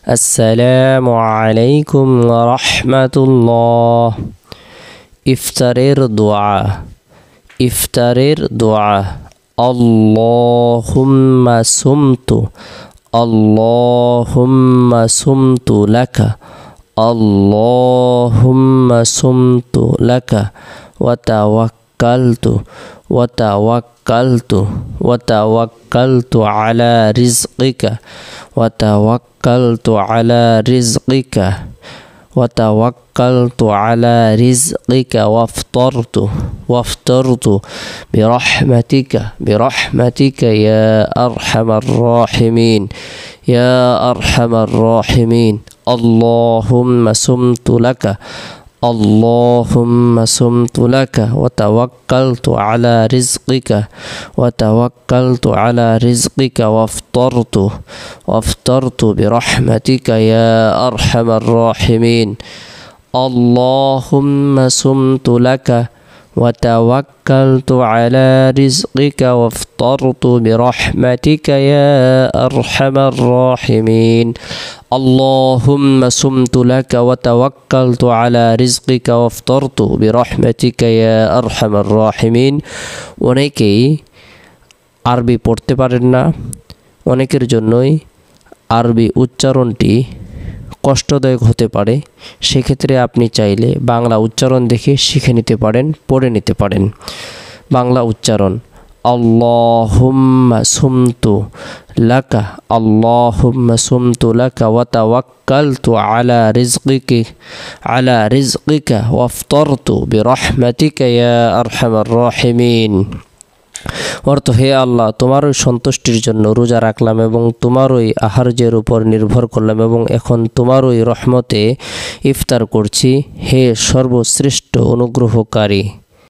আসসালামু আলাইকুম ওয়া রাহমাতুল্লাহ। ইফতারের দোয়া। ইফতারের দোয়া। আল্লাহুম্মা সুমতু, আল্লাহুম্মা সুমতু লাকা, আল্লাহুম্মা সুমতু লাকা ওয়া তাওয়াক্কালতু, ওয়া তাওয়াক্কালতু, ওয়া তাওয়াক্কালতু আলা রিজকিকা, ওয়া তাওয়াক্কালতু আলা রিজকিকা, ওয়া তাওয়াক্কালতু আলা রিজকিকা ওয়াফতারতু, ওয়াফতারতু বিরহমাতিকা, বিরহমাতিকা ইয়া আরহামার রাহিমিন, ইয়া আরহামার রাহিমিন। আল্লাহুম্মা সুমতু লাকা, আল্লাহুম্মা সুমতু লাকা ওয়া তাওয়াক্কালতু আলা রিজকিকা, ওয়া তাওয়াক্কালতু আলা রিজকিকা ওয়াফতারতু, ওয়াফতারতু বিরহমাতিকা ইয়া আরহামার রাহিমিন। আল্লাহুম্মা সুমতু লাকা ওয়া তাওয়াক্কালতু আলা রিজকিকা ওয়াফতারতু বিরহমাতিকা ইয়া আরহামার রাহিমিন। আল্লাহুম্মা সুমতু লাকা ওয়া তাওয়াক্কালতু আলা রিজকিকা ওয়াফতারতু বিরহমাতিকা ইয়া আরহামার রাহিমিন। অনেকেই আরবি পড়তে পারেন না, অনেকের জন্যই আরবি উচ্চারণটি কষ্টদায়ক হতে পারে। সেক্ষেত্রে আপনি চাইলে বাংলা উচ্চারণ দেখে শিখে নিতে পারেন, পড়ে নিতে পারেন। বাংলা উচ্চারণ: আল্লাহুম্মা সুমতু লাকা, আল্লাহুম্মা সুমতু লাকা ওয়া তাওয়াক্কালতু আলা রিজকিকা, আলা রিজকিকা ওয়াফতারতু বিরহমাতিকা ইয়া আরহামার রাহিমিন। অর্থ: হে আল্লাহ, তোমারই সন্তুষ্টির জন্য রোজা রাখলাম এবং তোমারই আহার্যের উপর নির্ভর করলাম এবং এখন তোমারই রহমতে ইফতার করছি। হে সর্বশ্রেষ্ঠ অনুগ্রহকারী।